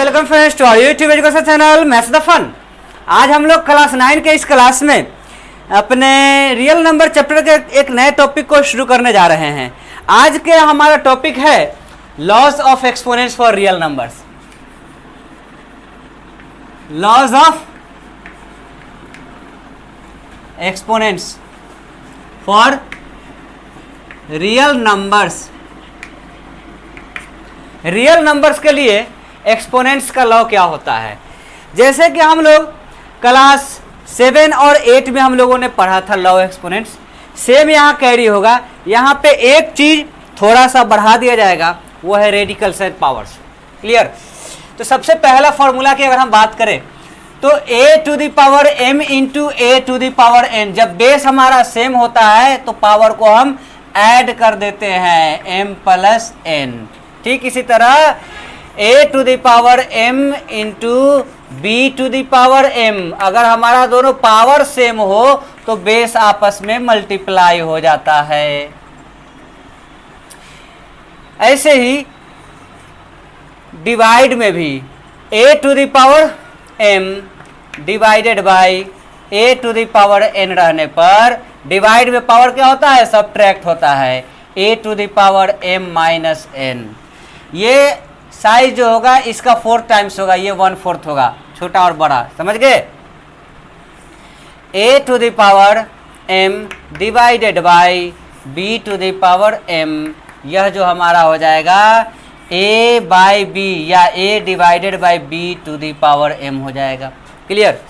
Welcome friends to our YouTube education channel maths the fun. आज हम लोग class 9 के इस क्लास में अपने रियल नंबर चैप्टर के एक नए टॉपिक को शुरू करने जा रहे हैं। आज के हमारा टॉपिक है laws of exponents for real numbers. Laws of exponents for real numbers. Real numbers के लिए एक्सपोनेंट्स का लॉ क्या होता है, जैसे कि हम लोग क्लास 7 और 8 में हम लोगों ने पढ़ा था लॉ एक्सपोनेंट्स, सेम यहाँ कैरी होगा। यहाँ पे एक चीज थोड़ा सा बढ़ा दिया जाएगा, वो है रेडिकल्स एंड पावर्स। क्लियर? तो सबसे पहला फॉर्मूला की अगर हम बात करें तो a to the power m into a to the power n। जब बेस हमारा सेम होता है तो पावर को हम ऐड कर देते हैं m प्लस n। ठीक इसी तरह a to the power m into b to the power m, अगर हमारा दोनों पावर सेम हो तो बेस आपस में मल्टीप्लाई हो जाता है। ऐसे ही डिवाइड में भी a to the power m divided by a to the power n रहने पर डिवाइड में पावर क्या होता है, सब्ट्रैक्ट होता है, a to the power m minus n। ये साइज जो होगा इसका 4 टाइम्स होगा, ये 1/4 होगा, छोटा और बड़ा, समझ गए। a to the power m divided by b to the power m, यह जो हमारा हो जाएगा a बाई b या a divided by b to the power m हो जाएगा। क्लियर?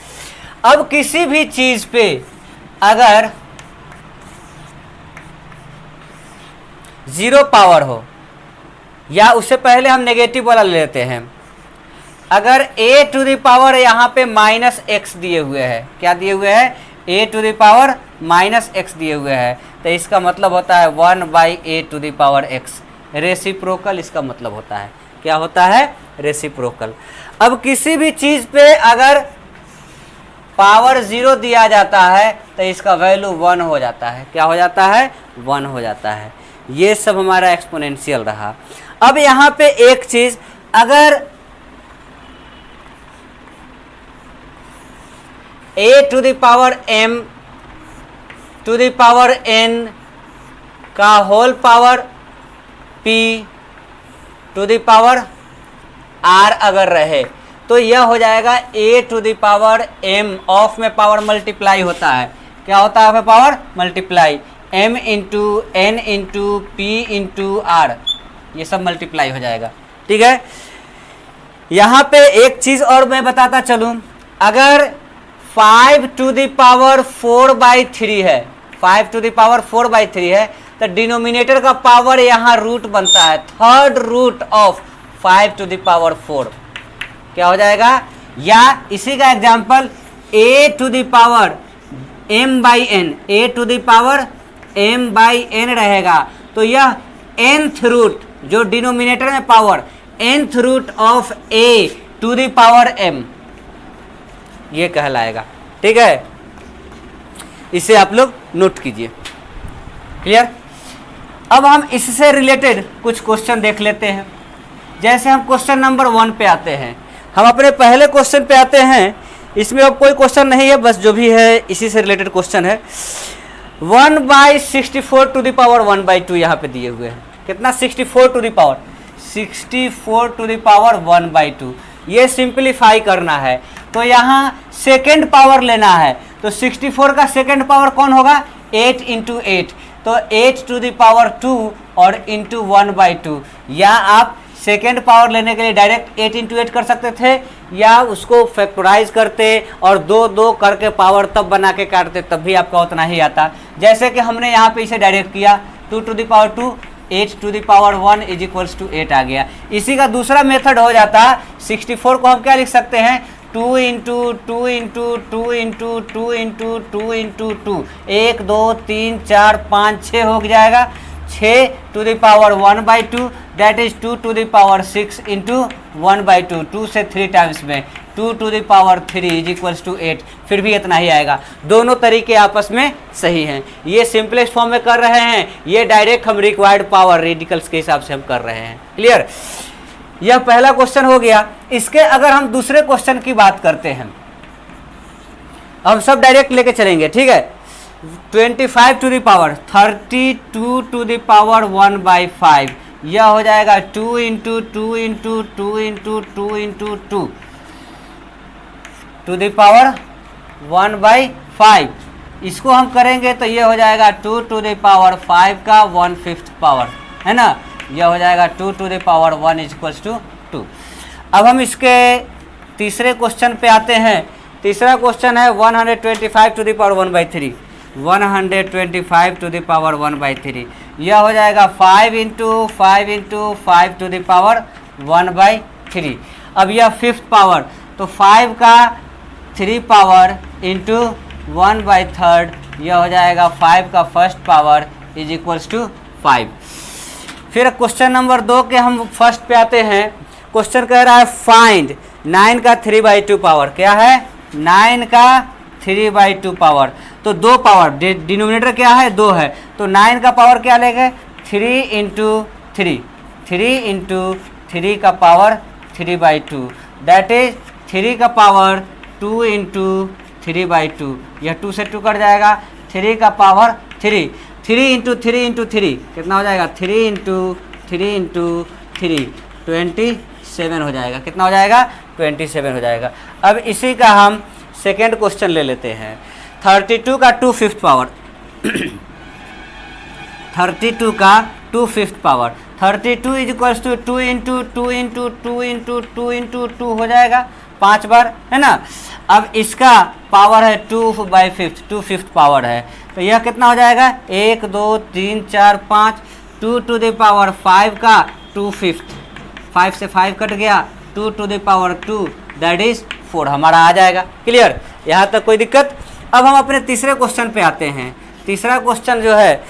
अब किसी भी चीज पे अगर 0 पावर हो, या उससे पहले हम नेगेटिव वाला ले लेते हैं, अगर a टू द पावर यहाँ पे माइनस एक्स दिए हुए हैं, क्या दिए हुए हैं, a to the power minus x दिए हुए हैं, तो इसका मतलब होता है 1 by a to the power x। Reciprocal इसका मतलब होता है, क्या होता है, रेसिप्रोकल। अब किसी भी चीज पे अगर पावर 0 दिया जाता है तो इसका वैल्यू 1 हो जाता है, क्या हो जाता है, 1 हो जाता है। ये सब हमारा एक्सपोनेंशियल रहा। अब यहाँ पे एक चीज, अगर a to the power m to the power n का whole power p to the power r अगर रहे तो यह हो जाएगा a to the power m। Of में पावर मल्टीप्लाई होता है, क्या होता है, ऑफ में power multiply, m into n into p into r, ये सब मल्टीप्लाई हो जाएगा। ठीक है, यहाँ पे एक चीज और मैं बताता चलूं, अगर 5 टू द पावर 4/3 है, 5 टू द पावर 4/3 है, तो डिनोमिनेटर का पावर यहाँ रूट बनता है, third root of 5 to the power 4, क्या हो जाएगा। या इसी का example a to the power m by n, a to the power m by n रहेगा, तो यह nth रूट जो डिनोमिनेटर में power nth root of a to the power m, ये कहलाएगा। ठीक है, इसे आप लोग नोट कीजिए। क्लियर? अब हम इससे रिलेटेड कुछ क्वेश्चन देख लेते हैं। जैसे हम क्वेश्चन नंबर 1 पे आते हैं, हम अपने पहले क्वेश्चन पे आते हैं। इसमें अब कोई क्वेश्चन नहीं है, बस जो भी है इसी से रिलेटेड क्वेश्चन है। 1/64 टू द पावर 1/2 यहाँ पे दिए हुए हैं, कितना, 64 to the power 64 to the power 1/2। ये सिंप्लीफाई करना है तो यहाँ सेकेंड पावर लेना है, तो 64 का सेकेंड पावर कौन होगा, 8 इंटू 8, तो 8 टू द पावर 2 और इंटू 1/2। या आप सेकेंड पावर लेने के लिए डायरेक्ट 8 इंटू 8 कर सकते थे, या उसको फैक्टराइज करते और 2 करके पावर तब बना के काटते, तब भी आपका उतना ही आता। जैसे कि हमने यहाँ पे इसे डायरेक्ट किया, 2 to the power 2, 8 to the power 1 is equals to 8 आ गया। इसी का दूसरा मेथड हो जाता, 64 को हम क्या लिख सकते हैं, 2 into 2 into 2 into 2 into 2 into 2, 1 2 3 4 5 6 हो जाएगा, 6 to the power 1/2, that is 2 to the power 6 into 1/2, 2 से 3 टाइम्स में 2 to the power 3 is equals to 8, फिर भी इतना ही आएगा। दोनों तरीके आपस में सही हैं। ये सिंपलेस्ट फॉर्म में कर रहे हैं, ये डायरेक्ट हम रिक्वायर्ड पावर रेडिकल्स के हिसाब से हम कर रहे हैं। क्लियर? यह पहला क्वेश्चन हो गया। इसके अगर हम दूसरे क्वेश्चन की बात करते हैं, हम सब डायरेक्ट लेके चलेंगे, ठीक है। 25 to the power 32 to the power 1/5, यह हो जाएगा 2 into 2 into 2 into 2 into 2 to the power 1/5। इसको हम करेंगे तो यह हो जाएगा 2 टू द पावर 5 का 1/5 पावर, है ना। यह हो जाएगा 2 to the power 1 equals to 2। अब हम इसके तीसरे क्वेश्चन पे आते हैं। तीसरा क्वेश्चन है 125 to the power 1/3, 125 to the power 1/3, यह हो जाएगा 5 into 5 into 5 to the power 1/3। अब यह फिफ्थ पावर, तो 5 का 3 पावर इंटू 1/3, यह हो जाएगा 5 का first power is equals to 5। फिर क्वेश्चन नंबर 2 के हम फर्स्ट पे आते हैं। क्वेश्चन कह रहा है फाइंड 9 का 3/2 पावर, क्या है 9 का 3/2 पावर। तो 2 पावर, डिनोमिनेटर क्या है 2 है, तो 9 का पावर क्या लेंगे 3 इंटू 3, 3 इंटू 3 का पावर 3/2, दैट इज 3 का पावर 2 इंटू 3/2, यह 2 से 2 कट जाएगा, 3 का पावर 3, 3 इंटू 3 इंटू 3 कितना हो जाएगा 3 इंटू 3 इंटू 3 27 हो जाएगा। कितना हो जाएगा 27 हो जाएगा। अब इसी का हम सेकेंड क्वेश्चन ले लेते हैं। 32 का 2/5 पावर 32 का 2/5 power, 32 is equals to 2 into 2 into 2 into 2 into 2 हो जाएगा 5 बार, है ना। अब इसका पावर है 2/5, 2/5 पावर है, तो यह कितना हो जाएगा 1 2 3 4 5, 2 टू द पावर 5 का 2/5, 5 से 5 कट गया, 2 to the power 2 that is 4 हमारा आ जाएगा। क्लियर, यहाँ तक कोई दिक्कत। अब हम अपने तीसरे क्वेश्चन पे आते हैं। तीसरा क्वेश्चन जो है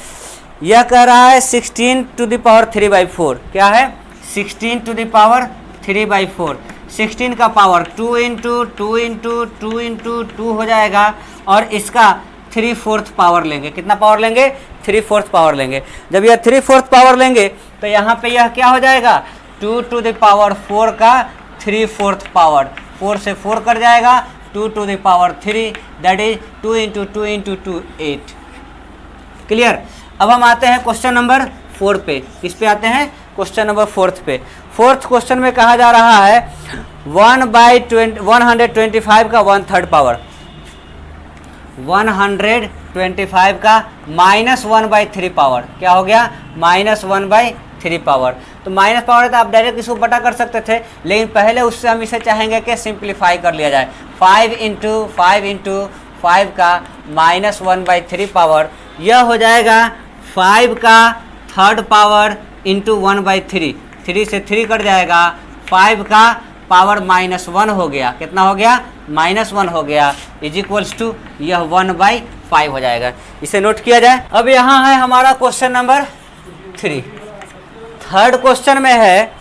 यह कह रहा है 16 टू द पावर 3/4, क्या है 16 टू द पावर 3/4, 16 का पावर 2 इंटू 2 इंटू 2 इंटू 2 हो जाएगा, और इसका 3/4 पावर लेंगे। कितना पावर लेंगे 3/4 पावर लेंगे। जब यह 3/4 पावर लेंगे तो यहाँ पे यह क्या हो जाएगा 2 टू द पावर 4 का 3/4 पावर, 4 से 4 कट जाएगा, 2 to the power 3 that is 2 into 2 into 2 8। Clear. अब हम आते हैं क्वेश्चन नंबर 4 पे। किस पे आते हैं क्वेश्चन नंबर 4 पे। फोर्थ क्वेश्चन में कहा जा रहा है 1/125 का 1/3 पावर, 125 का -1/3 पावर, क्या हो गया -1/3 पावर। तो माइनस पावर है तो आप डायरेक्ट इसको बटा कर सकते थे, लेकिन पहले उससे हम इसे चाहेंगे कि सिंप्लीफाई कर लिया जाए। 5 इंटू 5 का -1/3 पावर, यह हो जाएगा 5 का 3rd पावर इंटू 1/3, 3 से 3 कट जाएगा, 5 का पावर -1 हो गया। कितना हो गया -1 हो गया, इज इक्वल्स टू यह 1/5 हो जाएगा। इसे नोट किया जाए। अब यहाँ है हमारा क्वेश्चन नंबर 3। थर्ड क्वेश्चन में है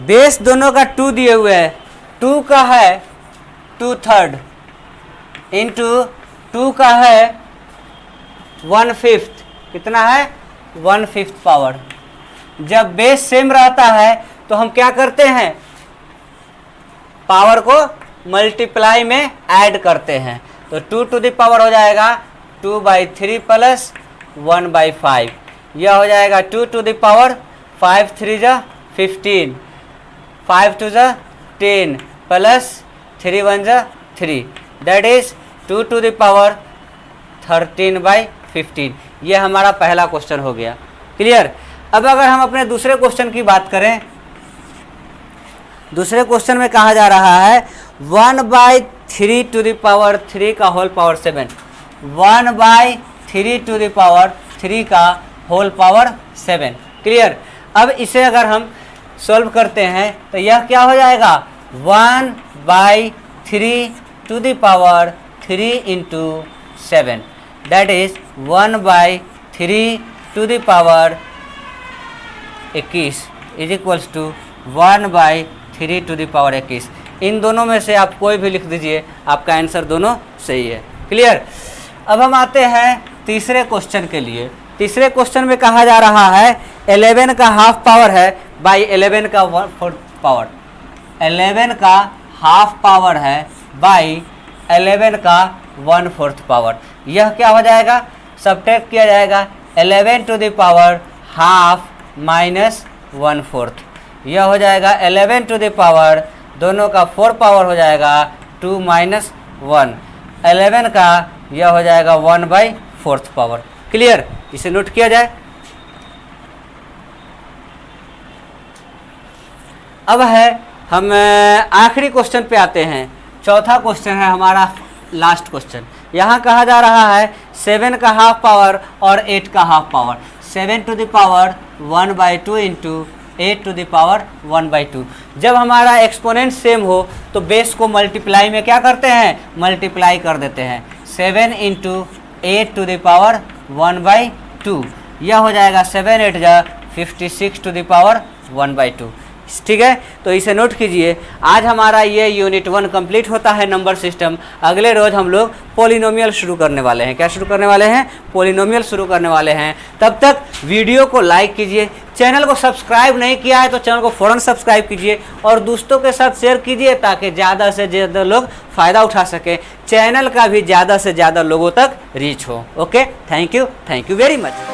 बेस दोनों का 2 दिए हुए है, 2 का है 2/3 इंटू 2 का है 1/5, कितना है 1/5 पावर। जब बेस सेम रहता है तो हम क्या करते हैं पावर को मल्टीप्लाई में ऐड करते हैं, तो 2 टू द पावर हो जाएगा 2/3 प्लस 1/5, यह हो जाएगा 2 टू द पावर 5 3 जा 15, 5 2 जा 10 प्लस 3 1 जा 3, that is 2 to the power 13/15। यह हमारा पहला क्वेश्चन हो गया। क्लियर। अब अगर हम अपने दूसरे क्वेश्चन की बात करें, दूसरे क्वेश्चन में कहा जा रहा है 1/3 टू द पावर 3 का whole power 7, 1/3 to the power 3 का होल पावर 7। क्लियर। अब इसे अगर हम सॉल्व करते हैं तो यह क्या हो जाएगा 1/3 to the power 3 into 7, that is 1/3 to the power 21 is equals to 1/3 to the power 21। इन दोनों में से आप कोई भी लिख दीजिए, आपका आंसर दोनों सही है। क्लियर। अब हम आते हैं तीसरे क्वेश्चन के लिए। तीसरे क्वेश्चन में कहा जा रहा है 11 का हाफ पावर है बाई 11 का पावर, 11 का हाफ पावर है बाई 11 का 1/4 पावर। यह क्या हो जाएगा, सब्ट्रैक्ट किया जाएगा 11 to the power half minus 1/4, यह हो जाएगा 11 टू द पावर, दोनों का 4 पावर हो जाएगा 2 माइनस 1, 11 का यह हो जाएगा 1/4 पावर। क्लियर, इसे नोट किया जाए। अब है हम आखिरी क्वेश्चन पे आते हैं, चौथा क्वेश्चन है हमारा लास्ट क्वेश्चन। यहाँ कहा जा रहा है 7 का हाफ पावर और 8 का half power, 7 to the power 1/2 into 8 to the power 1/2। जब हमारा एक्सपोनेंट सेम हो तो बेस को मल्टीप्लाई में क्या करते हैं, मल्टीप्लाई कर देते हैं। 7 इंटू 8 टू द पावर 1/2, यह हो जाएगा 7 8 जा 56 टू द पावर 1/2। ठीक है, तो इसे नोट कीजिए। आज हमारा ये यूनिट 1 कंप्लीट होता है नंबर सिस्टम। अगले रोज हम लोग पॉलिनोमियल शुरू करने वाले हैं। क्या शुरू करने वाले हैं, पॉलिनोमियल शुरू करने वाले हैं। तब तक वीडियो को लाइक कीजिए, चैनल को सब्सक्राइब नहीं किया है तो चैनल को फ़ौरन सब्सक्राइब कीजिए और दोस्तों के साथ शेयर कीजिए ताकि ज़्यादा से ज़्यादा लोग फ़ायदा उठा सकें, चैनल का भी ज़्यादा से ज़्यादा लोगों तक रीच हो। Okay, thank you very much.